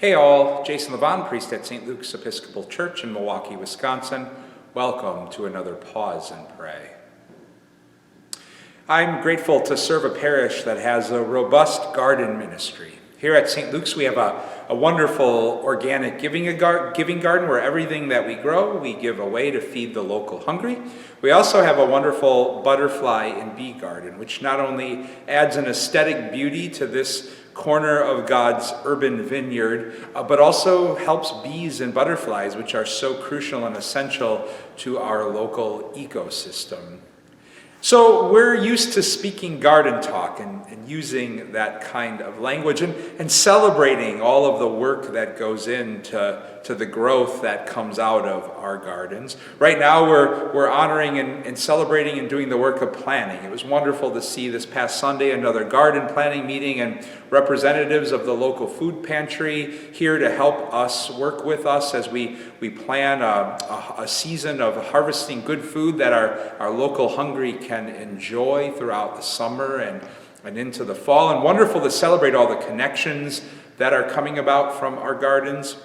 Hey all, Jason Levon, priest at St. Luke's Episcopal Church in Milwaukee, Wisconsin. Welcome to another Pause and Pray. I'm grateful to serve a parish that has a robust garden ministry. Here at St. Luke's we have a wonderful organic giving garden where everything that we grow we give away to feed the local hungry. We also have a wonderful butterfly and bee garden, which not only adds an aesthetic beauty to this corner of God's urban vineyard, but also helps bees and butterflies, which are so crucial and essential to our local ecosystem. So we're used to speaking garden talk and using that kind of language and celebrating all of the work that goes into the growth that comes out of our gardens. Right now we're honoring and celebrating and doing the work of planting. It was wonderful to see this past Sunday another garden planting meeting and representatives of the local food pantry here to help us, work with us as we plan a season of harvesting good food that our local hungry can enjoy throughout the summer and into the fall. And wonderful to celebrate all the connections that are coming about from our gardens.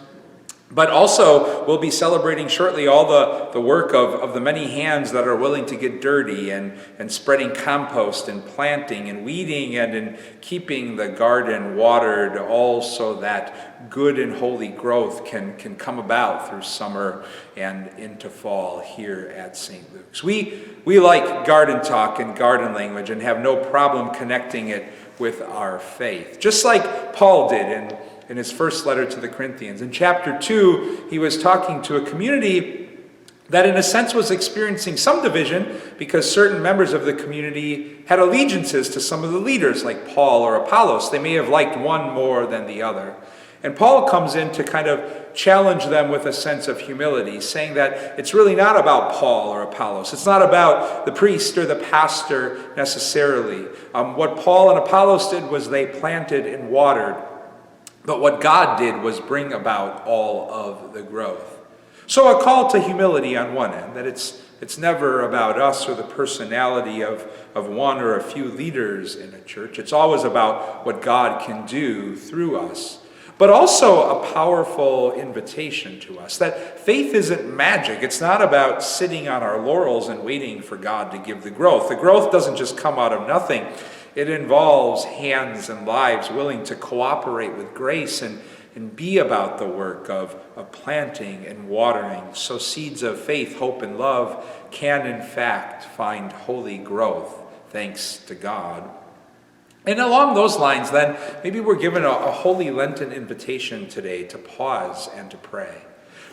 But also, we'll be celebrating shortly all the work of the many hands that are willing to get dirty and spreading compost and planting and weeding and in keeping the garden watered, all so that good and holy growth can come about through summer and into fall here at St. Luke's. We like garden talk and garden language and have no problem connecting it with our faith, just like Paul did in his first letter to the Corinthians. In chapter 2, he was talking to a community that in a sense was experiencing some division because certain members of the community had allegiances to some of the leaders like Paul or Apollos. They may have liked one more than the other. And Paul comes in to kind of challenge them with a sense of humility, saying that it's really not about Paul or Apollos. It's not about the priest or the pastor necessarily. What Paul and Apollos did was they planted and watered. But what God did was bring about all of the growth. So a call to humility on one end, that it's never about us or the personality of one or a few leaders in a church. It's always about what God can do through us. But also a powerful invitation to us that faith isn't magic. It's not about sitting on our laurels and waiting for God to give the growth. The growth doesn't just come out of nothing. It involves hands and lives willing to cooperate with grace and be about the work of planting and watering, so seeds of faith, hope, and love can in fact find holy growth, thanks to God. And along those lines, then, maybe we're given a holy Lenten invitation today to pause and to pray,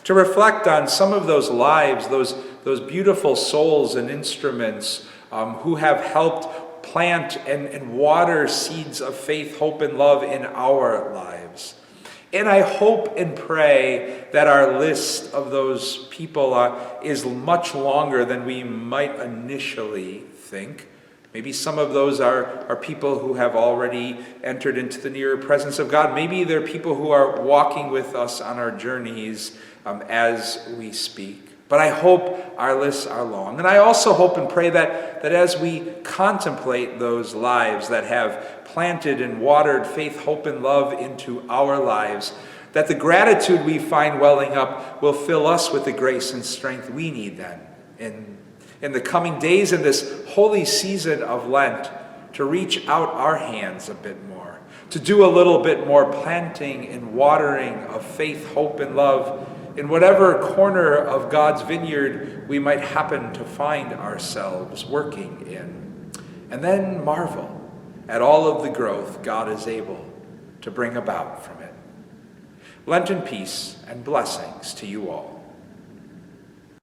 to reflect on some of those lives, those beautiful souls and instruments who have helped plant and water seeds of faith, hope, and love in our lives. And I hope and pray that our list of those people is much longer than we might initially think. Maybe some of those are people who have already entered into the nearer presence of God. Maybe they're people who are walking with us on our journeys as we speak. But I hope our lists are long. And I also hope and pray that as we contemplate those lives that have planted and watered faith, hope, and love into our lives, that the gratitude we find welling up will fill us with the grace and strength we need then in the coming days in this holy season of Lent to reach out our hands a bit more, to do a little bit more planting and watering of faith, hope, and love in whatever corner of God's vineyard we might happen to find ourselves working in. And then marvel at all of the growth God is able to bring about from it. Lenten peace and blessings to you all.